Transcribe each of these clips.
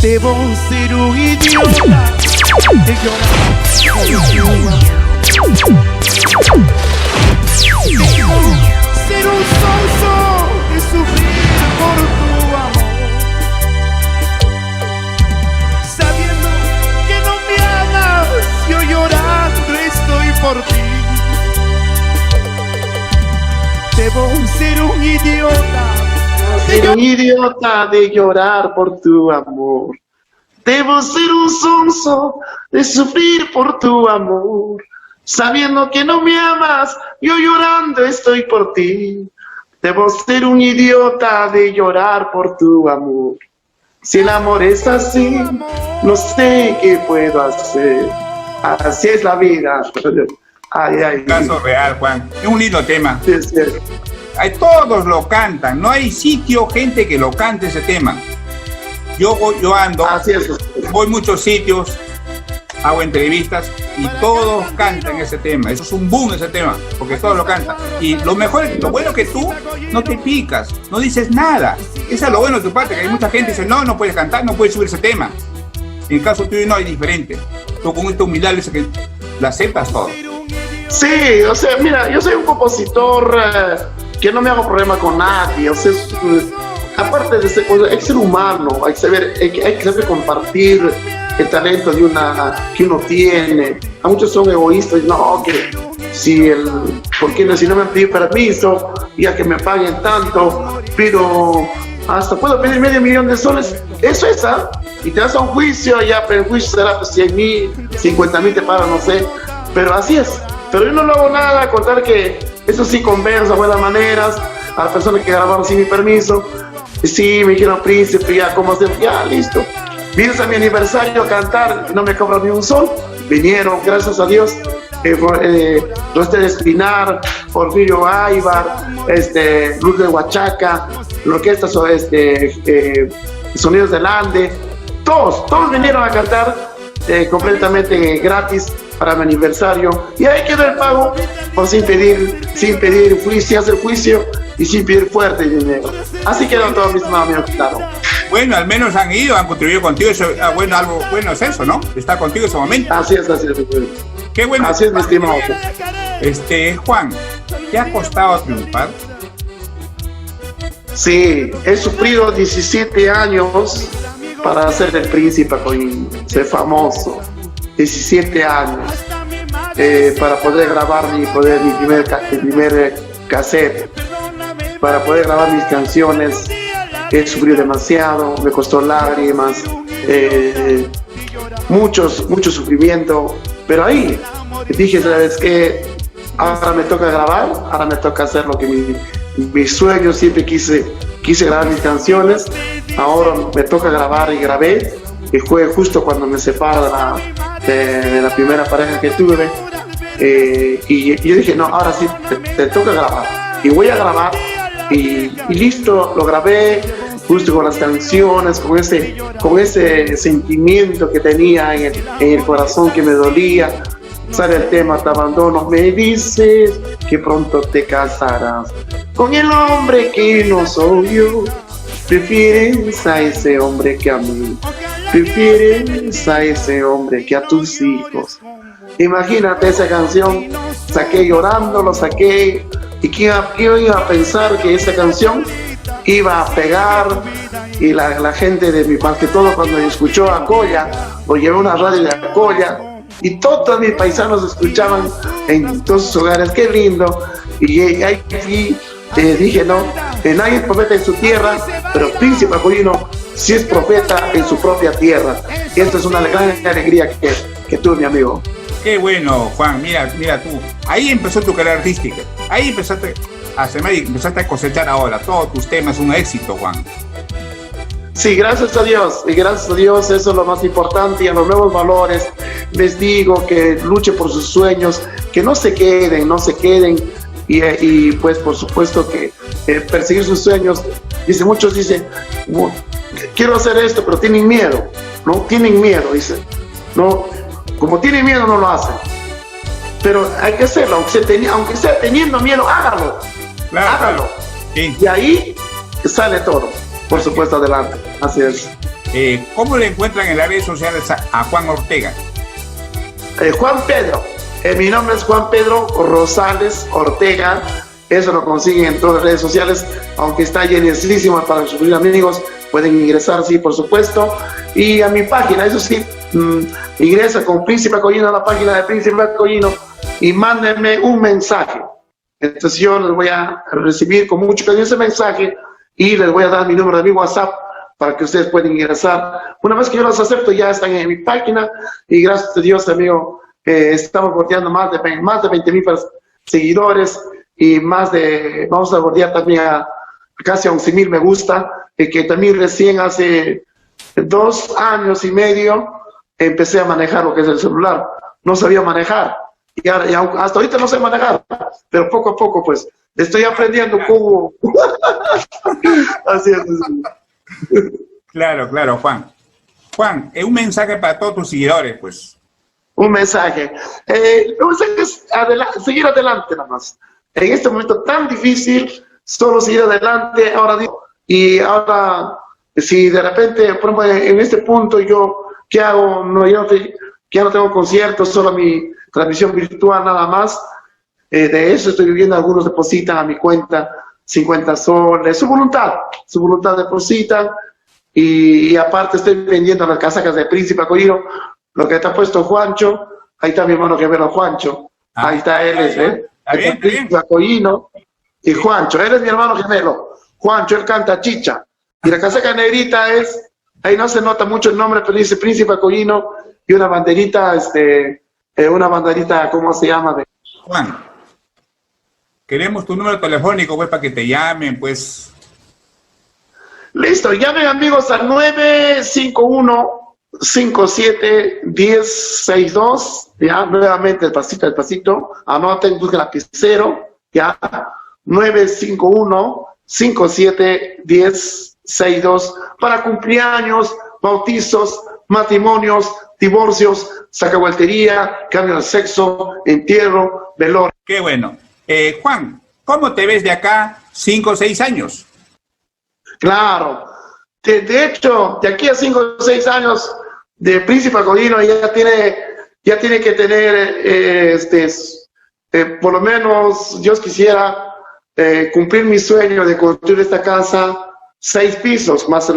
Debo ser un idiota de llorar. Debo ser un sonso de sufrir por tu amor, sabiendo que no me amas, yo llorando estoy por ti. Debo ser un idiota. Ser un idiota de llorar por tu amor. Debo ser un sonso de sufrir por tu amor, sabiendo que no me amas, yo llorando estoy por ti. Debo ser un idiota de llorar por tu amor. Si el amor es así, no sé qué puedo hacer. Así es la vida. Ay, ay. Caso real, Juan. Es un lindo tema. Sí, es cierto. Todos lo cantan. No hay sitio, gente que lo cante ese tema. Yo ando, Así es. voy a muchos sitios, hago entrevistas y todos cantan ese tema. Eso es un boom ese tema, porque todos lo cantan. Y lo bueno que tú no te picas, no dices nada. Eso es lo bueno de tu parte, que hay mucha gente que dice, no puedes cantar, no puedes subir ese tema. En el caso tuyo no, es diferente. Tú con esta humildad dices que la aceptas todo. Sí, o sea, mira, yo soy un compositor que no me hago problema con nadie. O sea, aparte de ser, hay que ser humano, hay que saber compartir el talento que uno tiene. A muchos son egoístas, no, que si no me han pedido permiso, ya que me paguen tanto, pero hasta puedo pedir $500,000 eso es, y te vas a un juicio, ya, pero el juicio será pues, 100,000, 50,000 te pagan, no sé, pero así es. Pero yo no lo hago nada, a contar que eso sí conversa, buenas maneras, a las personas que grabaron sin mi permiso. Sí, me dijeron, príncipe, ya, ¿cómo hacer? Ya, listo. Vienes a mi aniversario a cantar, no me cobran ni un sol. Vinieron, gracias a Dios, Roster Espinar, Porfirio Aybar, Luz de Huachaca, la orquesta, Sonidos del Ande. Todos vinieron a cantar completamente gratis para mi aniversario. Y ahí quedó el pago, sin pedir juicio, hacer juicio y sin pedir fuerte dinero. Así quedaron todos mis amigos, claro. Bueno, al menos han ido, han contribuido contigo. Eso, algo bueno es eso, ¿no? Estar contigo en ese momento. Así es. Qué bueno. Así es, mi estimado. Juan, ¿te ha costado triunfar? Sí, he sufrido 17 años para ser el príncipe, ser famoso. 17 años para poder grabar mi primer cassette, para poder grabar mis canciones. He sufrido demasiado, me costó lágrimas, mucho sufrimiento, pero ahí dije, ¿sabes qué? Ahora me toca grabar, ahora me toca hacer lo que mi sueño, siempre quise grabar mis canciones, ahora me toca grabar y grabé, y fue justo cuando me separo de la primera pareja que tuve, y yo dije, no, ahora sí, te toca grabar, y voy a grabar. Y listo, lo grabé justo con las canciones, con ese sentimiento que tenía en el corazón, que me dolía. Sale el tema, te abandono, me dices que pronto te casarás con el hombre que no soy yo. Prefieres a ese hombre que a mí, prefieres a ese hombre que a tus hijos. Imagínate esa canción, saqué llorando, lo saqué. ¿Y quién iba a pensar que esa canción iba a pegar? Y la gente de mi parte, todo cuando escuchó a Colla, lo llevé a una radio de Colla, y todos mis paisanos escuchaban en todos sus hogares, qué lindo. Y ahí dije, no, nadie es profeta en su tierra, pero Príncipe Acolino sí es profeta en su propia tierra. Y esto es una gran alegría que tuve, mi amigo. Qué bueno, Juan, mira tú. Ahí empezó tu carrera artística. Ahí empezaste a sembrar y empezaste a cosechar ahora. Todos tus temas, un éxito, Juan. Sí, gracias a Dios. Y gracias a Dios, eso es lo más importante. Y a los nuevos valores, les digo que luchen por sus sueños, que no se queden. Y pues, por supuesto que perseguir sus sueños. Muchos dicen, quiero hacer esto, pero tienen miedo. No tienen miedo, dicen. No. Como tiene miedo, no lo hace. Pero hay que hacerlo, aunque sea teniendo miedo, hágalo. Claro, hágalo. Sí. Y ahí sale todo, por supuesto, adelante. Así es. ¿Cómo le encuentran en las redes sociales a Juan Ortega? Juan Pedro. Mi nombre es Juan Pedro Rosales Ortega. Eso lo consiguen en todas las redes sociales, aunque está llenísimo para sus amigos. Pueden ingresar, sí, por supuesto. Y a mi página, eso sí, ingresa con Príncipe Acollino a la página de Príncipe Acollino y mándenme un mensaje. Entonces yo les voy a recibir con mucho cariño ese mensaje y les voy a dar mi número de mi WhatsApp para que ustedes puedan ingresar. Una vez que yo los acepto, ya están en mi página y gracias a Dios, amigo, estamos bordeando más de 20,000 seguidores y vamos a bordear también a casi a 11,000 me gusta, que también recién hace 2 años y medio empecé a manejar lo que es el celular. No sabía manejar y hasta ahorita no sé manejar, pero poco a poco pues estoy aprendiendo cómo. Así es. Claro, claro, Juan. Juan, un mensaje para todos tus seguidores, pues. Un mensaje. Un mensaje es seguir adelante nada más. En este momento tan difícil, solo seguir adelante. Y ahora, si de repente, por ejemplo, en este punto yo, ¿qué hago? Ya no tengo conciertos, solo mi transmisión virtual nada más. De eso estoy viviendo, algunos depositan a mi cuenta 50 soles, su voluntad depositan. Y aparte estoy vendiendo las casacas de Príncipe Acollino, lo que está puesto Juancho, ahí está mi hermano gemelo Juancho, ahí está él, Príncipe Acollino y Juancho, él es mi hermano gemelo, Juancho, él canta chicha, y la casaca negrita ahí no se nota mucho el nombre, pero dice Príncipe Acollino, y una banderita, ¿cómo se llama? Juan, queremos tu número telefónico, pues, para que te llamen, pues. Listo, llamen amigos al 951-57-1062, ya, nuevamente despacito, anoten, busquen lapicero, ya, 951-57-1062, para cumpleaños, bautizos, matrimonios, divorcios, sacahueltería, cambio de sexo, entierro, velorio. Qué bueno. Juan, ¿cómo te ves de acá 5 o 6 años? Claro, de hecho, de aquí a 5 o 6 años de Príncipe Acollino ya tiene que tener, por lo menos, Dios quisiera cumplir mi sueño de construir esta casa 6 pisos, más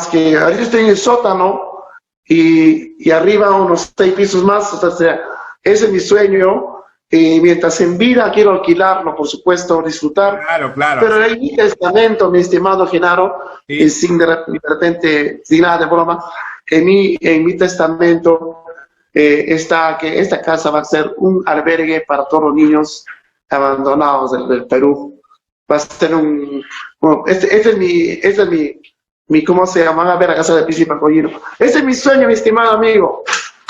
que ahorita estoy en el sótano y arriba unos 6 pisos más, o sea, ese es mi sueño. Y mientras en vida quiero alquilarlo, por supuesto, disfrutar. Claro, claro. Pero en mi testamento, mi estimado Genaro, sí. Sin de repente, sin nada de broma, en mi testamento está que esta casa va a ser un albergue para todos los niños abandonados del Perú. Va a ser este es mi, ¿cómo se llama? A ver, la casa del Príncipe Acollino. Ese es mi sueño, mi estimado amigo.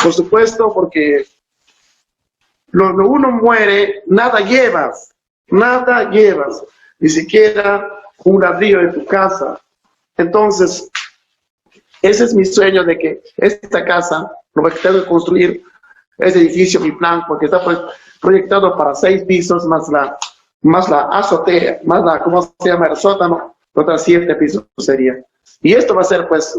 Por supuesto, porque uno muere, nada llevas, ni siquiera un ladrillo de tu casa. Entonces, ese es mi sueño de que esta casa, lo que tengo que construir, ese edificio, mi plan, porque está proyectado para 6 pisos, más la azotea, más la, ¿cómo se llama? El sótano, otras 7 pisos sería. Y esto va a ser, pues,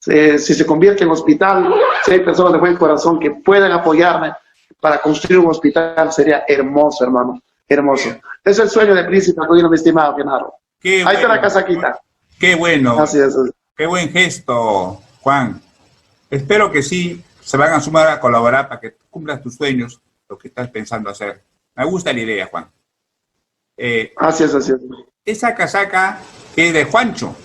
si se convierte en hospital, si hay personas de buen corazón que puedan apoyarme para construir un hospital, sería hermoso, hermano, hermoso. Es el sueño de Príncipe Acollino, mi estimado Genaro. Ahí está la casaquita. Qué bueno. Así es. Qué buen gesto, Juan. Espero que sí se van a sumar a colaborar para que cumplas tus sueños, lo que estás pensando hacer. Me gusta la idea, Juan. Así es. Esa casaca es de Juancho.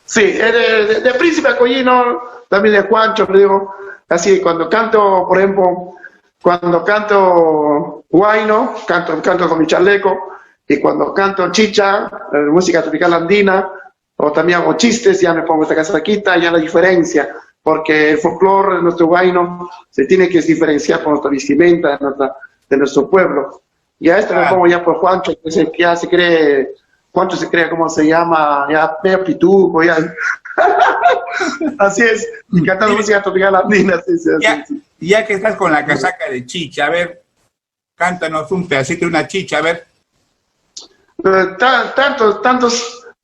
Sí, de Príncipe Acollino, también de Juancho, digo. Así, cuando canto, por ejemplo, cuando canto huayno, canto con mi chaleco, y cuando canto chicha, música tropical andina, o también hago chistes, ya me pongo esta casaquita, ya la diferencia, porque el folclore de nuestro huayno se tiene que diferenciar por nuestra vestimenta de nuestro pueblo. Y a me pongo ya por Juancho, que ya se cree, Juancho se cree, ¿cómo se llama? Ya medio pituco, ya. Así es, cantando música tropical andina. Sí. Ya que estás con la casaca de chicha, a ver, cántanos un pedacito de una chicha, a ver.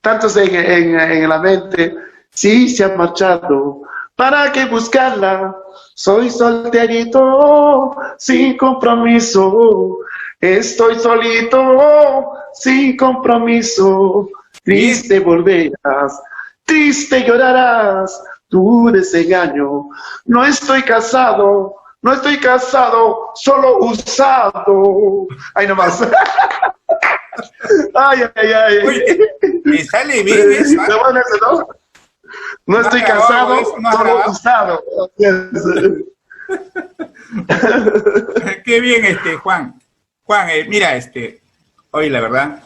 Tantos en la mente, sí se ha marchado. ¿Para qué buscarla? Soy solterito, sin compromiso. Estoy solito, sin compromiso. Triste volverás, triste llorarás, tu desengaño. No estoy casado, no estoy casado, solo usado. Ahí nomás. Ay, ay, ay. Oye, me sale bien eso. ¿Te van a hacer, no? No estoy casado, solo usado. Qué bien, Juan. Juan, mira, hoy la verdad,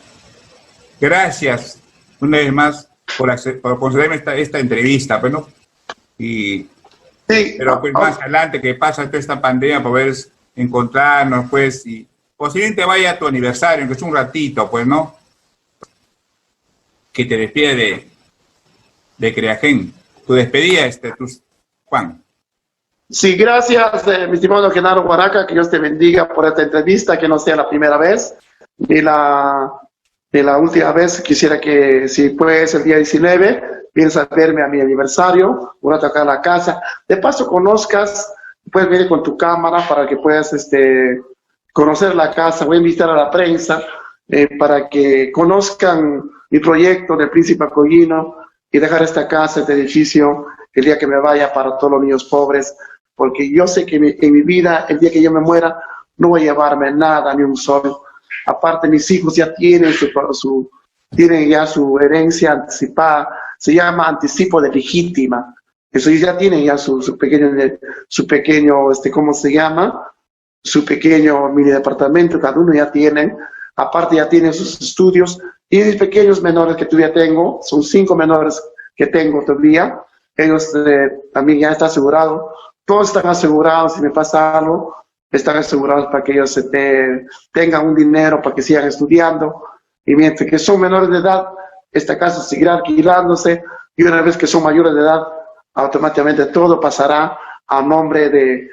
gracias una vez más por concederme esta entrevista, pues, ¿no? Y Sí, pero pues más adelante que pasa toda esta pandemia, poder encontrarnos, pues, y posiblemente vaya a tu aniversario, aunque es un ratito, pues, ¿no? Que te despide de Creagen. Tu despedida, Juan. sí, gracias, mi estimado Genaro Guaraca, que Dios te bendiga por esta entrevista, que no sea la primera vez, ni la última vez. Quisiera que, si puedes, el día 19, vienes a verme a mi aniversario, voy a tocar la casa. De paso, conozcas, puedes venir con tu cámara para que puedas conocer la casa. Voy a invitar a la prensa para que conozcan mi proyecto del Príncipe Acollino y dejar esta casa, este edificio, el día que me vaya, para todos los niños pobres, porque yo sé que en mi vida, el día que yo me muera, no voy a llevarme nada, ni un sol. Aparte, mis hijos ya tienen tienen ya su herencia anticipada, se llama anticipo de legítima. Eso ya tienen ya su pequeño, ¿cómo se llama? Su pequeño mini departamento, cada uno ya tienen. Aparte, ya tienen sus estudios. Y mis pequeños menores que todavía tengo, son 5 menores que tengo todavía, ellos también ya están asegurados. Todos están asegurados. Si me pasa algo, están asegurados para que ellos tengan un dinero para que sigan estudiando. Y mientras que son menores de edad, esta casa seguirá alquilándose, y una vez que son mayores de edad, automáticamente todo pasará a nombre de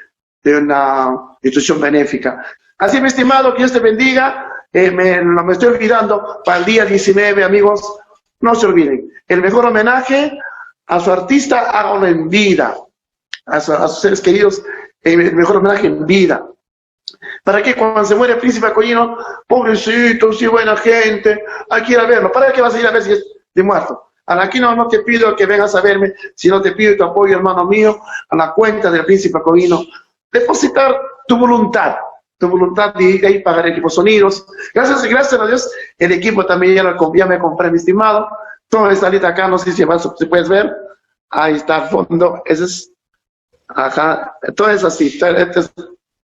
una institución benéfica. Así, mi estimado, que Dios te bendiga. Me estoy olvidando, para el día 19, amigos, no se olviden, el mejor homenaje a su artista, háganlo en vida, a sus seres queridos, el mejor homenaje en vida. ¿Para qué cuando se muere el Príncipe Acollino, pobrecito, sí, buena gente, hay que ir a verlo? ¿Para qué vas a ir a ver si es de muerto? Aquí no te pido que vengas a verme, sino te pido tu apoyo, hermano mío, a la cuenta del Príncipe Acollino, depositar tu voluntad de ir ahí, pagar equipos sonidos. Gracias a Dios, el equipo también ya me compré, mi estimado. Todo está ahorita acá, no sé si puedes ver. Ahí está al fondo, ese es, ajá, todo es así.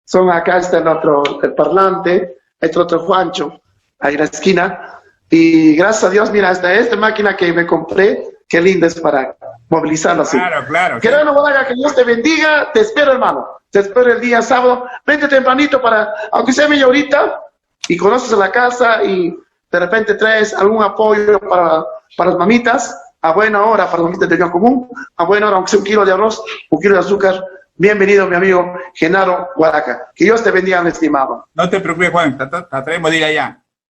Son acá, está el parlante, este otro Juancho, ahí en la esquina. Y gracias a Dios, mira, esta máquina que me compré, qué linda es para movilizarlo así. Claro. Genaro Guaraca, que Dios te bendiga, te espero, hermano. Te espero el día sábado, vente tempranito aunque sea media horita, y conoces la casa y de repente traes algún apoyo para las mamitas, a buena hora, para las mamitas del bien común, a buena hora, aunque sea 1 kilo de arroz, 1 kilo de azúcar. Bienvenido, mi amigo Genaro Guaraca. Que Dios te bendiga, mi estimado. No te preocupes, Juan, trataremos de ir allá.